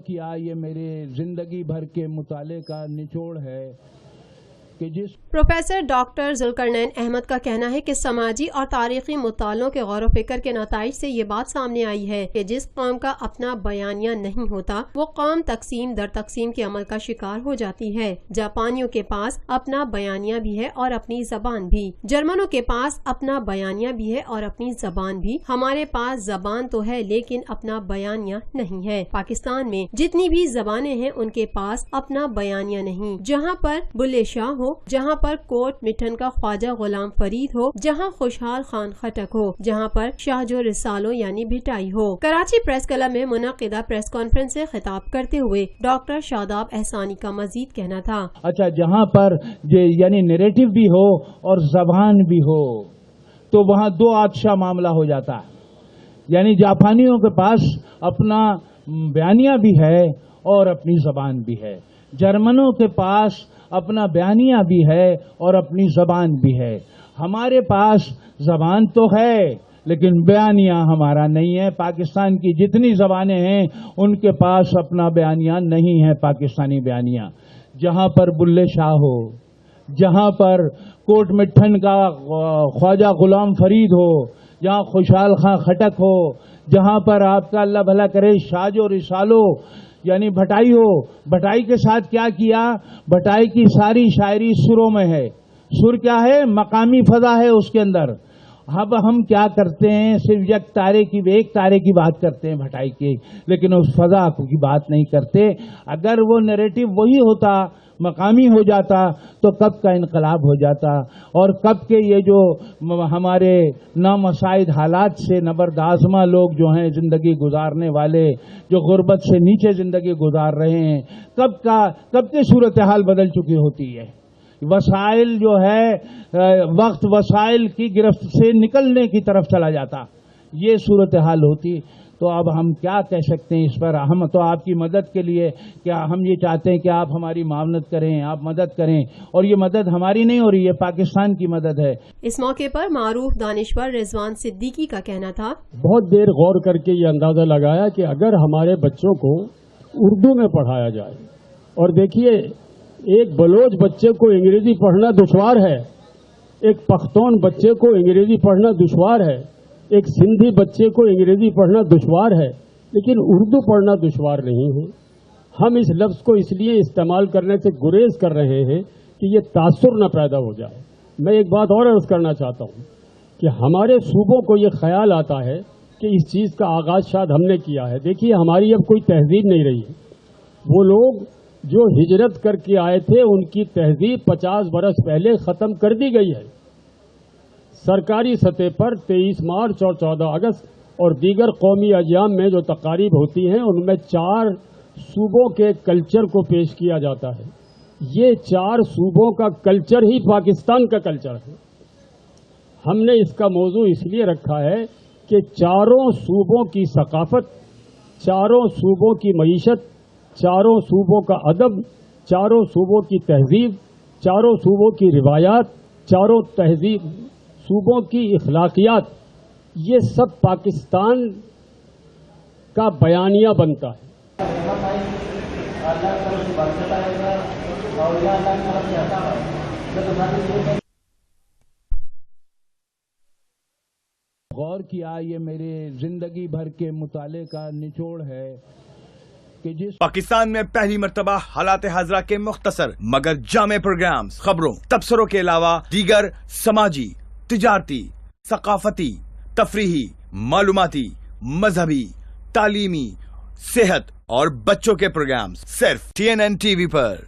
کیا یہ میرے زندگی بھر کے مطالعے کا نچوڑ ہے کہ پروفیسر ڈاکٹر ذوالقرنین احمد کا کہنا ہے کہ سماجی اور تاریخی مطالعوں کے غور و فکر کے نتائج سے یہ بات سامنے آئی ہے کہ جس قوم کا اپنا بیانیہ نہیں ہوتا وہ قوم تقسیم در تقسیم کے عمل کا شکار ہو جاتی ہے۔ جاپانیوں کے پاس اپنا بیانیہ بھی ہے اور اپنی زبان بھی، جرمنوں کے پاس اپنا بیانیہ بھی ہے اور اپنی زبان بھی، ہمارے پاس زبان تو ہے لیکن اپنا بیانیہ نہیں ہے۔ پاکستان میں جتنی بھی زبانیں ہیں ان کے پاس اپنا بیانیہ نہیں، جہاں پر بلے شاہ ہو، جہاں پر کوٹ مٹھن کا خواجہ غلام فرید ہو، جہاں خوشحال خان خٹک ہو، جہاں پر شاہ جو رسالو یعنی بھٹائی ہو۔ کراچی پریس کلب میں منعقدہ پریس کانفرنس سے خطاب کرتے ہوئے ڈاکٹر شاداب احسانی کا مزید کہنا تھا، اچھا جہاں پر یعنی نیریٹو بھی ہو اور زبان بھی ہو تو وہاں دو آتشا معاملہ ہو جاتا ہے، یعنی جاپانیوں کے پاس اپنا بیانیہ بھی ہے اور اپنی زبان بھی ہے، جرمنوں کے پاس اپنا بیانیہ بھی ہے اور اپنی زبان بھی ہے، ہمارے پاس زبان تو ہے لیکن بیانیہ ہمارا نہیں ہے۔ پاکستان کی جتنی زبانیں ہیں ان کے پاس اپنا بیانیہ نہیں ہے، پاکستانی بیانیہ۔ جہاں پر بلے شاہ ہو، جہاں پر کوٹ مٹھن کا خواجہ غلام فرید ہو، جہاں خوشحال خان خٹک ہو، جہاں پر آپ کا اللہ بھلا کرے شاہ جو رسالو یعنی بھٹائی ہو، بھٹائی کے ساتھ کیا کیا؟ بھٹائی کی ساری شاعری سروں میں ہے۔ سر کیا ہے؟ مقامی فضا ہے اس کے اندر۔ اب ہم کیا کرتے ہیں؟ صرف ایک تارے کی بات کرتے ہیں بھٹائی کی، لیکن اس فضا کی بات نہیں کرتے۔ اگر وہ نیریٹو وہی ہوتا، مقامی ہو جاتا تو کب کا انقلاب ہو جاتا، اور کب کے یہ جو ہمارے نامساعد حالات سے نبردآزمہ لوگ جو ہیں زندگی گزارنے والے، جو غربت سے نیچے زندگی گزار رہے ہیں، کب کی صورتحال بدل چکی ہوتی ہے۔ وسائل جو ہے وقت وسائل کی گرفت سے نکلنے کی طرف چلا جاتا، یہ صورتحال ہوتی۔ تو اب ہم کیا کہہ سکتے ہیں اس پر؟ ہم تو آپ کی مدد کے لیے کیا ہم یہ چاہتے ہیں کہ آپ ہماری معاونت کریں، آپ مدد کریں، اور یہ مدد ہماری نہیں ہو رہی ہے، پاکستان کی مدد ہے۔ اس موقع پر معروف دانشور رضوان صدیقی کا کہنا تھا، بہت دیر غور کر کے یہ اندازہ لگایا کہ اگر ہمارے بچوں کو اردو میں پڑھایا جائے، اور دیکھیے ایک بلوچ بچے کو انگریزی پڑھنا دشوار ہے، ایک پختون بچے کو انگریزی پڑھنا دشوار ہے، ایک سندھی بچے کو انگریزی پڑھنا دشوار ہے، لیکن اردو پڑھنا دشوار نہیں ہے۔ ہم اس لفظ کو اس لیے استعمال کرنے سے گریز کر رہے ہیں کہ یہ تاثر نہ پیدا ہو جائے۔ میں ایک بات اور عرض کرنا چاہتا ہوں کہ ہمارے صوبوں کو یہ خیال آتا ہے کہ اس چیز کا آغاز شاید ہم نے کیا ہے۔ دیکھیے ہماری اب کوئی تہذیب نہیں رہی ہے۔ وہ لوگ جو ہجرت کر کے آئے تھے ان کی تہذیب 50 برس پہلے ختم کر دی گئی ہے۔ سرکاری سطح پر 23 مارچ اور 14 اگست اور دیگر قومی ایام میں جو تقاریب ہوتی ہیں ان میں 4 صوبوں کے کلچر کو پیش کیا جاتا ہے۔ یہ 4 صوبوں کا کلچر ہی پاکستان کا کلچر ہے۔ ہم نے اس کا موضوع اس لیے رکھا ہے کہ 4 صوبوں کی ثقافت، 4 صوبوں کی معیشت، 4 صوبوں کا ادب، 4 صوبوں کی تہذیب، 4 صوبوں کی روایات، 4 صوبوں کی اخلاقیات، یہ سب پاکستان کا بیانیہ بنتا ہے۔ غور کیا یہ میرے زندگی بھر کے مطالعے کا نچوڑ ہے کہ پاکستان میں پہلی مرتبہ حالات حاضرہ کے مختصر مگر جامع پروگرامز، خبروں، تبصروں کے علاوہ دیگر سماجی، تجارتی، ثقافتی، تفریحی، معلوماتی، مذہبی، تعلیمی، صحت اور بچوں کے پروگرامز صرف TNN TV پر۔